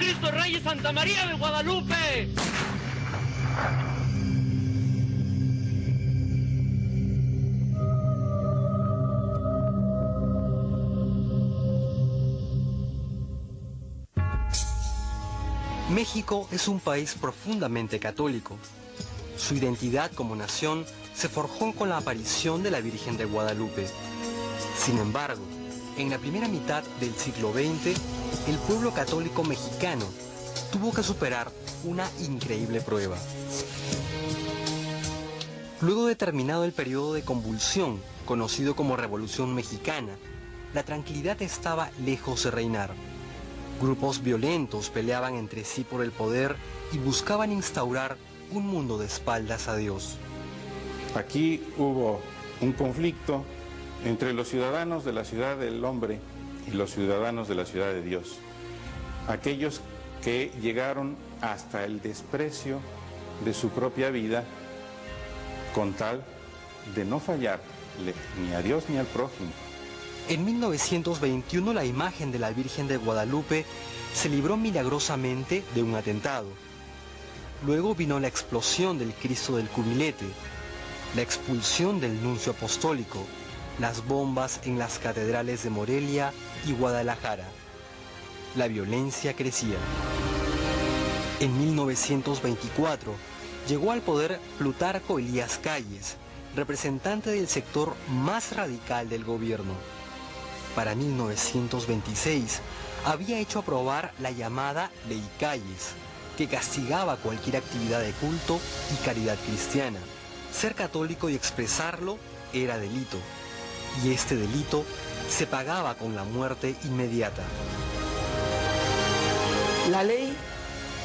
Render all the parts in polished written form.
Cristo Rey y Santa María de Guadalupe. México es un país profundamente católico. Su identidad como nación se forjó con la aparición de la Virgen de Guadalupe. Sin embargo, en la primera mitad del siglo XX, el pueblo católico mexicano tuvo que superar una increíble prueba. Luego de terminado el periodo de convulsión, conocido como Revolución Mexicana, la tranquilidad estaba lejos de reinar. Grupos violentos peleaban entre sí por el poder y buscaban instaurar un mundo de espaldas a Dios. Aquí hubo un conflicto entre los ciudadanos de la ciudad del hombre y los ciudadanos de la ciudad de Dios. Aquellos que llegaron hasta el desprecio de su propia vida con tal de no fallarle ni a Dios ni al prójimo. En 1921 la imagen de la Virgen de Guadalupe se libró milagrosamente de un atentado. Luego vino la explosión del Cristo del Cubilete, la expulsión del nuncio apostólico, las bombas en las catedrales de Morelia y Guadalajara. La violencia crecía. En 1924 llegó al poder Plutarco Elías Calles, representante del sector más radical del gobierno. Para 1926 había hecho aprobar la llamada Ley Calles, que castigaba cualquier actividad de culto y caridad cristiana. Ser católico y expresarlo era delito, y este delito se pagaba con la muerte inmediata. La ley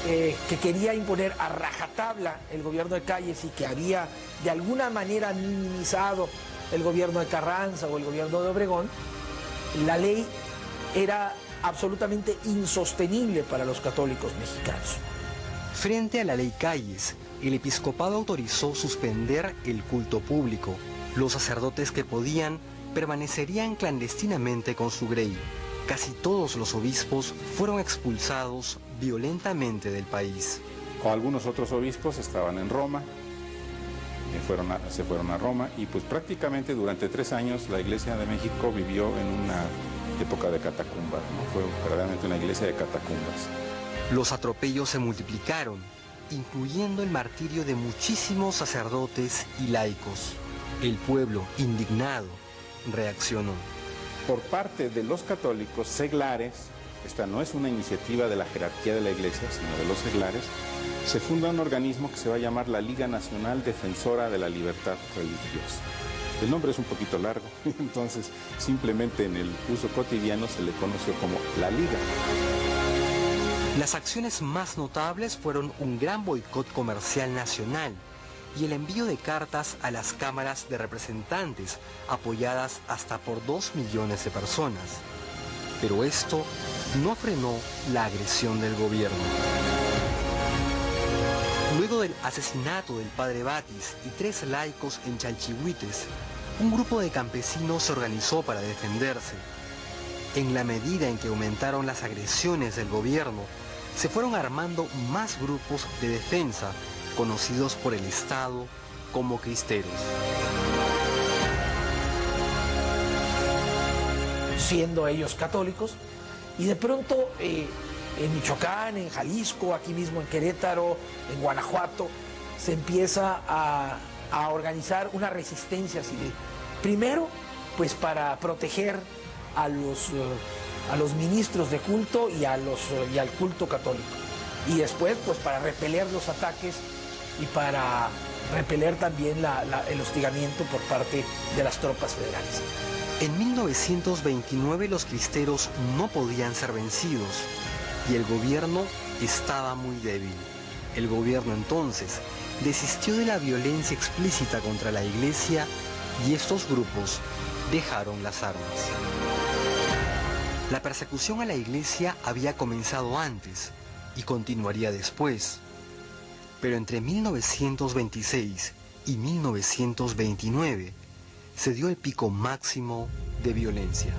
que quería imponer a rajatabla el gobierno de Calles y que había de alguna manera minimizado el gobierno de Carranza o el gobierno de Obregón, la ley era absolutamente insostenible para los católicos mexicanos. Frente a la Ley Calles, el episcopado autorizó suspender el culto público. Los sacerdotes que podían permanecerían clandestinamente con su grey. Casi todos los obispos fueron expulsados violentamente del país. Algunos otros obispos estaban en Roma, se fueron a Roma y pues prácticamente durante 3 años la Iglesia de México vivió en una época de catacumbas, ¿no? Fue verdaderamente una iglesia de catacumbas. Los atropellos se multiplicaron, incluyendo el martirio de muchísimos sacerdotes y laicos. El pueblo, indignado, reaccionó. Por parte de los católicos seglares, esta no es una iniciativa de la jerarquía de la Iglesia, sino de los seglares, se funda un organismo que se va a llamar la Liga Nacional Defensora de la Libertad Religiosa. El nombre es un poquito largo, entonces simplemente en el uso cotidiano se le conoció como la Liga. Las acciones más notables fueron un gran boicot comercial nacional y el envío de cartas a las cámaras de representantes, apoyadas hasta por 2 millones de personas. Pero esto no frenó la agresión del gobierno. Luego del asesinato del padre Batis y 3 laicos en Chalchihuites, un grupo de campesinos se organizó para defenderse. En la medida en que aumentaron las agresiones del gobierno, se fueron armando más grupos de defensa, conocidos por el Estado como cristeros. Siendo ellos católicos, y de pronto en Michoacán, en Jalisco, aquí mismo en Querétaro, en Guanajuato, se empieza a organizar una resistencia civil. Primero, pues para proteger a los ministros de culto y al culto católico. Y después, pues para repeler los ataques y para repeler también el hostigamiento por parte de las tropas federales. En 1929 los cristeros no podían ser vencidos y el gobierno estaba muy débil. El gobierno entonces desistió de la violencia explícita contra la Iglesia y estos grupos dejaron las armas. La persecución a la Iglesia había comenzado antes y continuaría después. Pero entre 1926 y 1929 se dio el pico máximo de violencia.